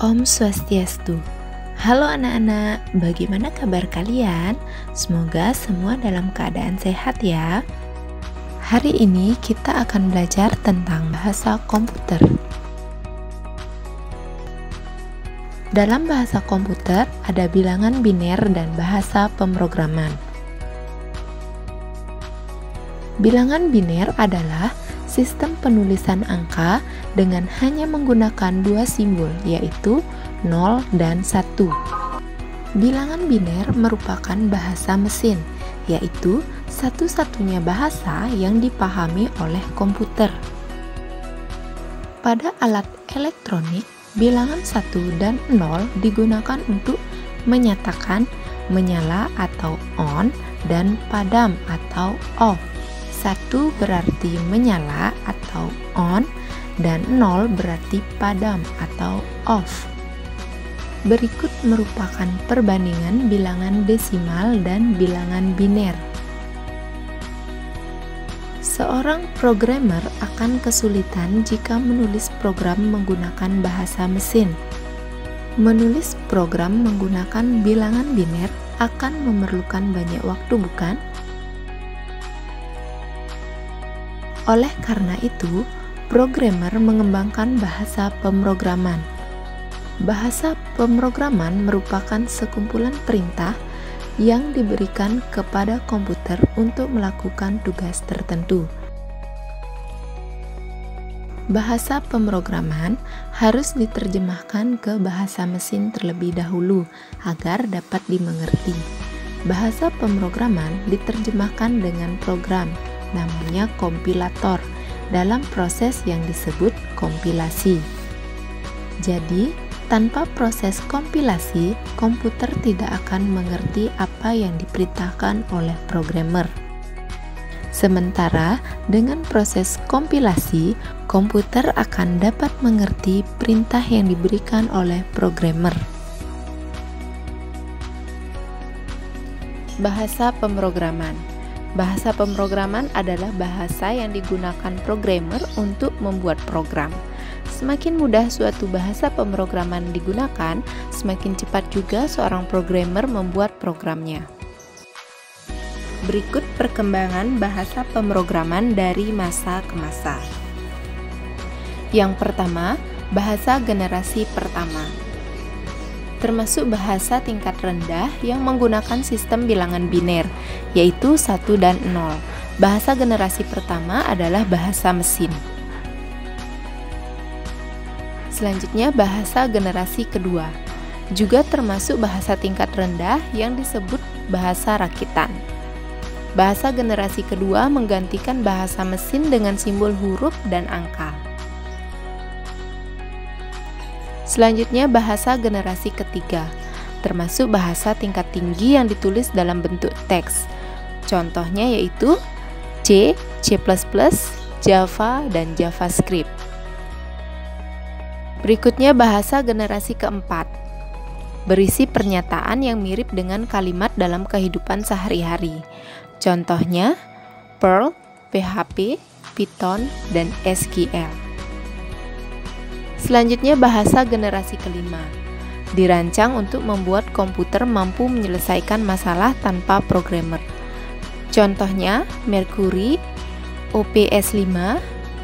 Om Swastiastu. Halo anak-anak, bagaimana kabar kalian? Semoga semua dalam keadaan sehat ya. Hari ini kita akan belajar tentang bahasa komputer. Dalam bahasa komputer ada bilangan biner dan bahasa pemrograman. Bilangan biner adalah sistem penulisan angka dengan hanya menggunakan dua simbol, yaitu 0 dan 1. Bilangan biner merupakan bahasa mesin, yaitu satu-satunya bahasa yang dipahami oleh komputer. Pada alat elektronik, bilangan 1 dan 0 digunakan untuk menyatakan menyala atau on dan padam atau off. 1 berarti menyala atau on dan 0 berarti padam atau off. Berikut merupakan perbandingan bilangan desimal dan bilangan biner. Seorang programmer akan kesulitan jika menulis program menggunakan bahasa mesin. Menulis program menggunakan bilangan biner akan memerlukan banyak waktu, bukan? Oleh karena itu, programmer mengembangkan bahasa pemrograman. Bahasa pemrograman merupakan sekumpulan perintah yang diberikan kepada komputer untuk melakukan tugas tertentu. Bahasa pemrograman harus diterjemahkan ke bahasa mesin terlebih dahulu agar dapat dimengerti. Bahasa pemrograman diterjemahkan dengan program, namanya kompilator, dalam proses yang disebut kompilasi. Jadi, tanpa proses kompilasi, komputer tidak akan mengerti apa yang diperintahkan oleh programmer. Sementara, dengan proses kompilasi, komputer akan dapat mengerti perintah yang diberikan oleh programmer. Bahasa pemrograman. Bahasa pemrograman adalah bahasa yang digunakan programmer untuk membuat program. Semakin mudah suatu bahasa pemrograman digunakan, semakin cepat juga seorang programmer membuat programnya. Berikut perkembangan bahasa pemrograman dari masa ke masa. Yang pertama, bahasa generasi pertama. Termasuk bahasa tingkat rendah yang menggunakan sistem bilangan biner, yaitu 1 dan 0. Bahasa generasi pertama adalah bahasa mesin. Selanjutnya, bahasa generasi kedua. Juga termasuk bahasa tingkat rendah yang disebut bahasa rakitan. Bahasa generasi kedua menggantikan bahasa mesin dengan simbol huruf dan angka. Selanjutnya, bahasa generasi ketiga, termasuk bahasa tingkat tinggi yang ditulis dalam bentuk teks. Contohnya yaitu C, C++, Java, dan JavaScript. Berikutnya, bahasa generasi keempat, berisi pernyataan yang mirip dengan kalimat dalam kehidupan sehari-hari. Contohnya Perl, PHP, Python, dan SQL. Selanjutnya, bahasa generasi kelima, dirancang untuk membuat komputer mampu menyelesaikan masalah tanpa programmer. Contohnya Mercury, OPS5,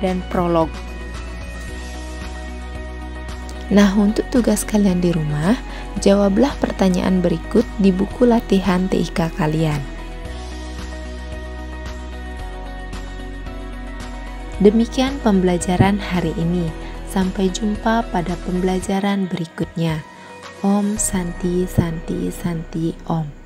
dan Prolog. Nah, untuk tugas kalian di rumah, jawablah pertanyaan berikut di buku latihan TIK kalian. Demikian pembelajaran hari ini. Sampai jumpa pada pembelajaran berikutnya. Om Santi Santi Santi Om.